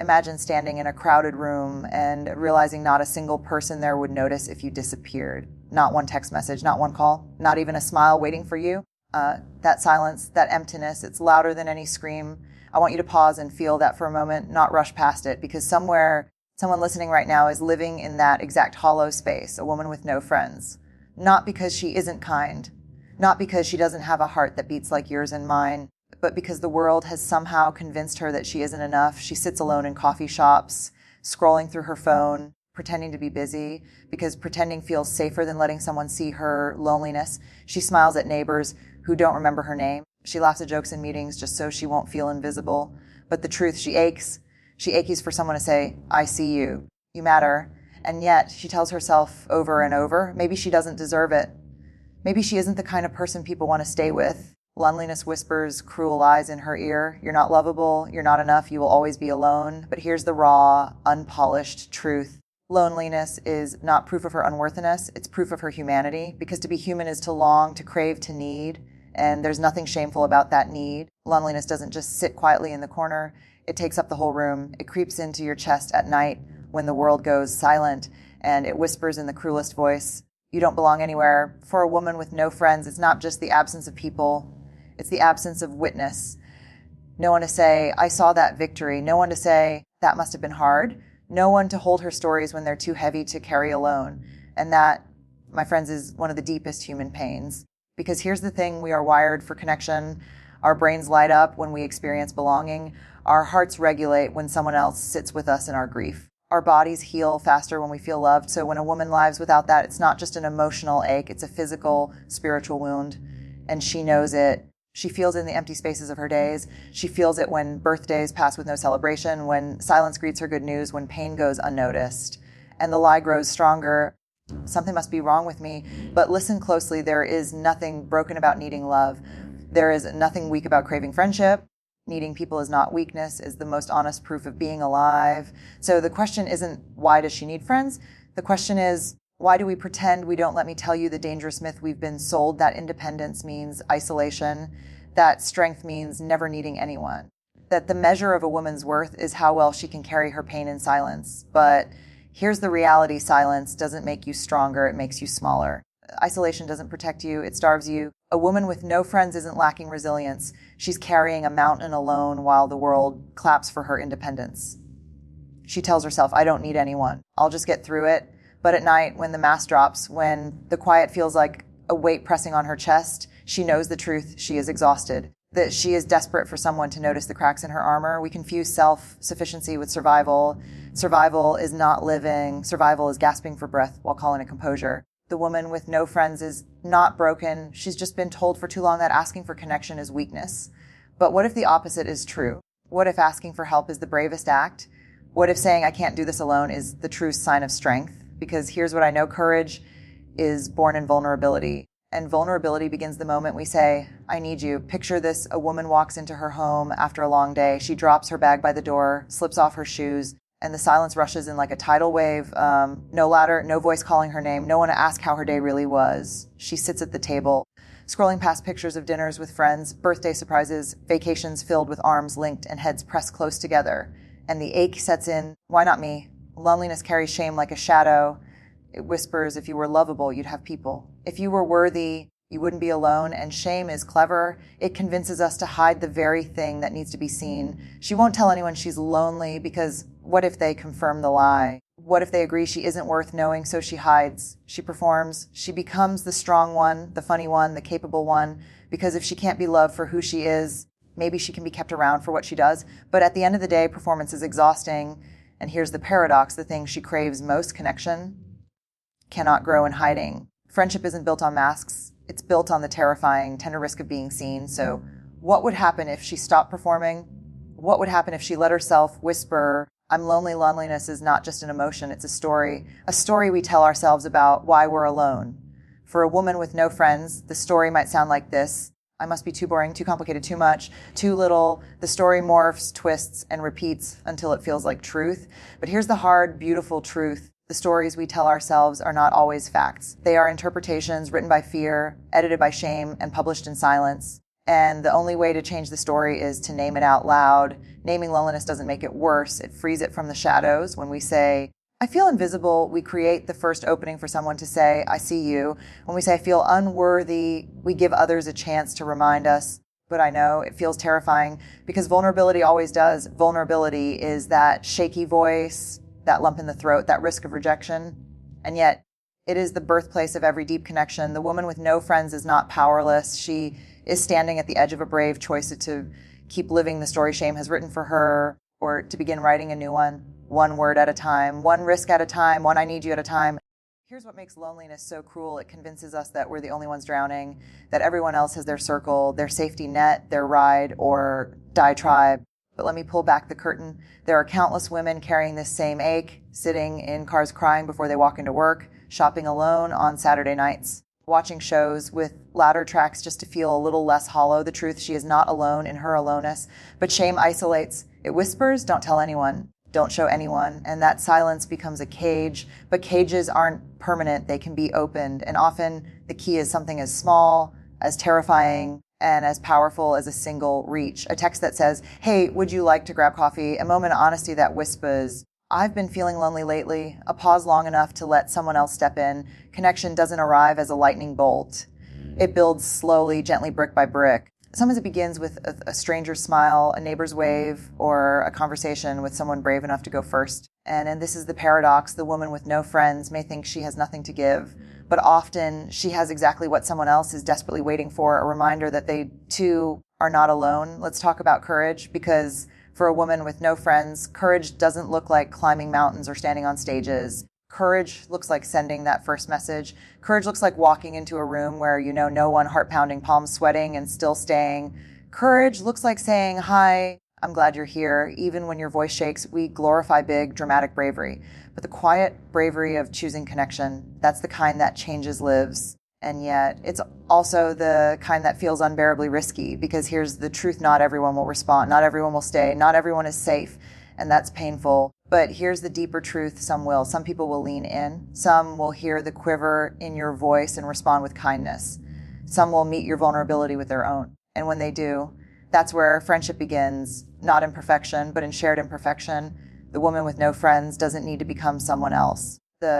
Imagine standing in a crowded room and realizing not a single person there would notice if you disappeared. Not one text message, not one call, not even a smile waiting for you. That silence, that emptiness, it's louder than any scream. I want you to pause and feel that for a moment, not rush past it, because somewhere, someone listening right now is living in that exact hollow space, a woman with no friends. Not because she isn't kind, not because she doesn't have a heart that beats like yours and mine, but because the world has somehow convinced her that she isn't enough. She sits alone in coffee shops, scrolling through her phone, pretending to be busy, because pretending feels safer than letting someone see her loneliness. She smiles at neighbors who don't remember her name. She laughs at jokes in meetings just so she won't feel invisible. But the truth, she aches. She aches for someone to say, I see you. You matter. And yet, she tells herself over and over, maybe she doesn't deserve it. Maybe she isn't the kind of person people want to stay with. Loneliness whispers cruel lies in her ear. You're not lovable. You're not enough. You will always be alone. But here's the raw, unpolished truth. Loneliness is not proof of her unworthiness. It's proof of her humanity. Because to be human is to long, to crave, to need. And there's nothing shameful about that need. Loneliness doesn't just sit quietly in the corner. It takes up the whole room. It creeps into your chest at night when the world goes silent, and it whispers in the cruelest voice, you don't belong anywhere. For a woman with no friends, it's not just the absence of people. It's the absence of witness. No one to say, I saw that victory. No one to say, that must have been hard. No one to hold her stories when they're too heavy to carry alone. And that, my friends, is one of the deepest human pains. Because here's the thing, we are wired for connection. Our brains light up when we experience belonging. Our hearts regulate when someone else sits with us in our grief. Our bodies heal faster when we feel loved. So when a woman lives without that, it's not just an emotional ache, it's a physical, spiritual wound. And she knows it. She feels it in the empty spaces of her days. She feels it when birthdays pass with no celebration, when silence greets her good news, when pain goes unnoticed. And the lie grows stronger. Something must be wrong with me. But listen closely, there is nothing broken about needing love. There is nothing weak about craving friendship. Needing people is not weakness, is the most honest proof of being alive. So the question isn't, why does she need friends? The question is, why do we pretend we don't? Let me tell you the dangerous myth we've been sold, that independence means isolation, that strength means never needing anyone, that the measure of a woman's worth is how well she can carry her pain in silence. But here's the reality, silence doesn't make you stronger, it makes you smaller. Isolation doesn't protect you, it starves you. A woman with no friends isn't lacking resilience. She's carrying a mountain alone while the world claps for her independence. She tells herself, I don't need anyone. I'll just get through it. But at night, when the mask drops, when the quiet feels like a weight pressing on her chest, she knows the truth. She is exhausted, that she is desperate for someone to notice the cracks in her armor. We confuse self-sufficiency with survival. Survival is not living. Survival is gasping for breath while calling it composure. The woman with no friends is not broken. She's just been told for too long that asking for connection is weakness. But what if the opposite is true? What if asking for help is the bravest act? What if saying I can't do this alone is the true sign of strength? Because here's what I know, courage is born in vulnerability. And vulnerability begins the moment we say, I need you. Picture this, a woman walks into her home after a long day. She drops her bag by the door, slips off her shoes, and the silence rushes in like a tidal wave. No ladder, no voice calling her name, no one to ask how her day really was. She sits at the table, scrolling past pictures of dinners with friends, birthday surprises, vacations filled with arms linked and heads pressed close together. And the ache sets in, why not me? Loneliness carries shame like a shadow. It whispers, if you were lovable, you'd have people. If you were worthy, you wouldn't be alone. And shame is clever. It convinces us to hide the very thing that needs to be seen. She won't tell anyone she's lonely because what if they confirm the lie? What if they agree she isn't worth knowing, so she hides? She performs. She becomes the strong one, the funny one, the capable one, because if she can't be loved for who she is, maybe she can be kept around for what she does. But at the end of the day, performance is exhausting. And here's the paradox, the thing she craves most, connection, cannot grow in hiding. Friendship isn't built on masks. It's built on the terrifying, tender risk of being seen. So what would happen if she stopped performing? What would happen if she let herself whisper, I'm lonely. Loneliness is not just an emotion, it's a story we tell ourselves about why we're alone. For a woman with no friends, the story might sound like this. I must be too boring, too complicated, too much, too little. The story morphs, twists, and repeats until it feels like truth. But here's the hard, beautiful truth. The stories we tell ourselves are not always facts. They are interpretations written by fear, edited by shame, and published in silence. And the only way to change the story is to name it out loud. Naming loneliness doesn't make it worse. It frees it from the shadows. When we say, I feel invisible, we create the first opening for someone to say, I see you. When we say, I feel unworthy, we give others a chance to remind us. But I know it feels terrifying because vulnerability always does. Vulnerability is that shaky voice, that lump in the throat, that risk of rejection. And yet, it is the birthplace of every deep connection. The woman with no friends is not powerless. She is standing at the edge of a brave choice to keep living the story shame has written for her, or to begin writing a new one word at a time, one risk at a time, one I need you at a time. Here's what makes loneliness so cruel. It convinces us that we're the only ones drowning, that everyone else has their circle, their safety net, their ride, or diatribe. But let me pull back the curtain. There are countless women carrying this same ache, sitting in cars crying before they walk into work, shopping alone on Saturday nights, watching shows with louder tracks just to feel a little less hollow. The truth, she is not alone in her aloneness, but shame isolates. It whispers, don't tell anyone, don't show anyone, and that silence becomes a cage. But cages aren't permanent, they can be opened, and often the key is something as small, as terrifying, and as powerful as a single reach. A text that says, hey, would you like to grab coffee? A moment of honesty that whispers, I've been feeling lonely lately. A pause long enough to let someone else step in. Connection doesn't arrive as a lightning bolt. It builds slowly, gently, brick by brick. Sometimes it begins with a stranger's smile, a neighbor's wave, or a conversation with someone brave enough to go first. And this is the paradox. The woman with no friends may think she has nothing to give, but often she has exactly what someone else is desperately waiting for, a reminder that they too are not alone. Let's talk about courage, because for a woman with no friends, courage doesn't look like climbing mountains or standing on stages. Courage looks like sending that first message. Courage looks like walking into a room where you know no one, heart pounding, palms sweating, and still staying. Courage looks like saying, hi, I'm glad you're here. Even when your voice shakes, we glorify big, dramatic bravery. But the quiet bravery of choosing connection, that's the kind that changes lives. And yet it's also the kind that feels unbearably risky, because here's the truth: not everyone will respond, not everyone will stay, not everyone is safe, and that's painful. But here's the deeper truth: some will. Some people will lean in. Some will hear the quiver in your voice and respond with kindness. Some will meet your vulnerability with their own. And when they do, that's where friendship begins, not in perfection, but in shared imperfection. The woman with no friends doesn't need to become someone else.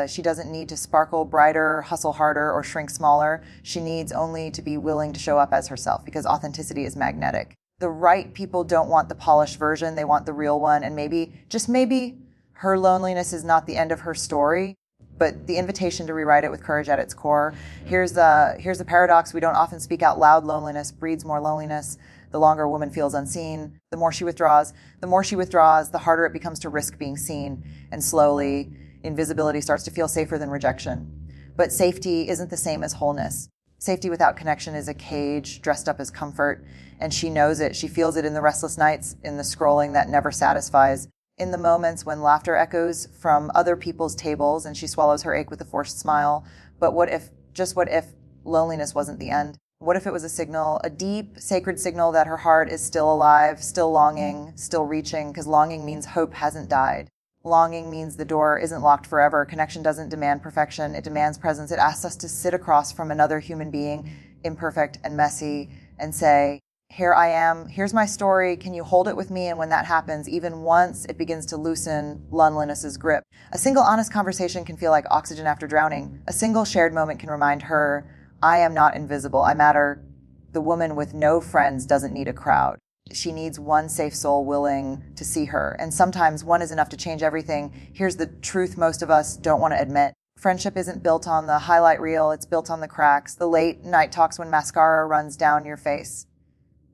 She doesn't need to sparkle brighter, hustle harder, or shrink smaller. She needs only to be willing to show up as herself, because authenticity is magnetic. The right people don't want the polished version, they want the real one. And maybe, just maybe, her loneliness is not the end of her story, but the invitation to rewrite it with courage at its core. Here's the paradox: we don't often speak out loud. Loneliness breeds more loneliness. The longer a woman feels unseen, the more she withdraws. The more she withdraws, the harder it becomes to risk being seen. And slowly, invisibility starts to feel safer than rejection. But safety isn't the same as wholeness. Safety without connection is a cage dressed up as comfort, and she knows it. She feels it in the restless nights, in the scrolling that never satisfies, in the moments when laughter echoes from other people's tables and she swallows her ache with a forced smile. But what if, just what if, loneliness wasn't the end? What if it was a signal, a deep, sacred signal that her heart is still alive, still longing, still reaching, because longing means hope hasn't died. Longing means the door isn't locked forever. Connection doesn't demand perfection. It demands presence. It asks us to sit across from another human being, imperfect and messy, and say, here I am. Here's my story. Can you hold it with me? And when that happens, even once, it begins to loosen loneliness's grip. A single honest conversation can feel like oxygen after drowning. A single shared moment can remind her, I am not invisible. I matter. The woman with no friends doesn't need a crowd. She needs one safe soul willing to see her. And sometimes one is enough to change everything. Here's the truth most of us don't want to admit. Friendship isn't built on the highlight reel. It's built on the cracks, the late night talks when mascara runs down your face,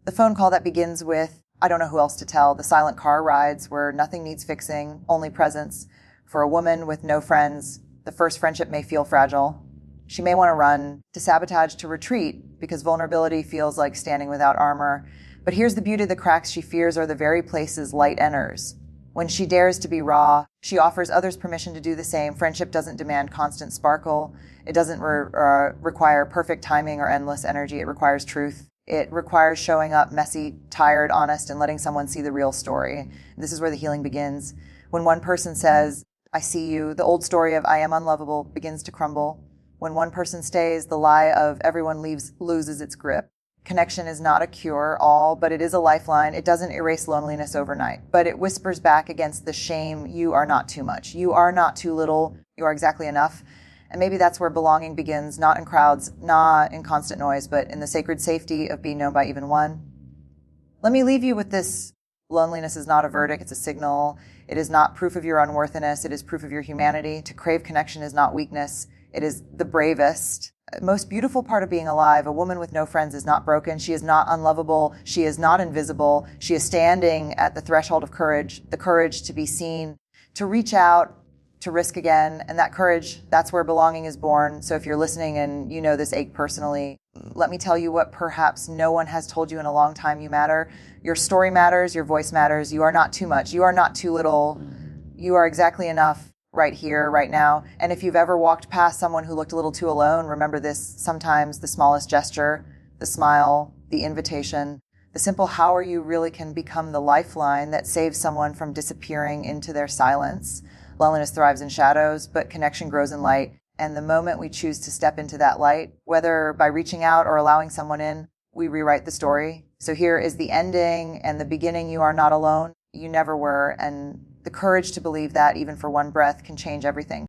the phone call that begins with, I don't know who else to tell, the silent car rides where nothing needs fixing, only presence. For a woman with no friends, the first friendship may feel fragile. She may want to run, to sabotage, to retreat, because vulnerability feels like standing without armor. But here's the beauty: the cracks she fears are the very places light enters. When she dares to be raw, she offers others permission to do the same. Friendship doesn't demand constant sparkle. It doesn't require perfect timing or endless energy. It requires truth. It requires showing up messy, tired, honest, and letting someone see the real story. This is where the healing begins. When one person says, I see you, the old story of I am unlovable begins to crumble. When one person stays, the lie of everyone leaves loses its grip. Connection is not a cure-all, but it is a lifeline. It doesn't erase loneliness overnight, but it whispers back against the shame. You are not too much. You are not too little. You are exactly enough. And maybe that's where belonging begins, not in crowds, not in constant noise, but in the sacred safety of being known by even one. Let me leave you with this. Loneliness is not a verdict, it's a signal. It is not proof of your unworthiness, it is proof of your humanity. To crave connection is not weakness, it is the bravest, most beautiful part of being alive. A woman with no friends is not broken, she is not unlovable, she is not invisible. She is standing at the threshold of courage, the courage to be seen, to reach out, to risk again. And that courage, that's where belonging is born. So if you're listening and you know this ache personally, let me tell you what perhaps no one has told you in a long time. You matter. Your story matters. Your voice matters. You are not too much. You are not too little. You are exactly enough right here, right now. And if you've ever walked past someone who looked a little too alone, remember this. Sometimes the smallest gesture, the smile, the invitation, the simple how are you really can become the lifeline that saves someone from disappearing into their silence. Loneliness thrives in shadows, but connection grows in light. And the moment we choose to step into that light, whether by reaching out or allowing someone in, we rewrite the story. So here is the ending and the beginning. You are not alone. You never were. And the courage to believe that, even for one breath, can change everything.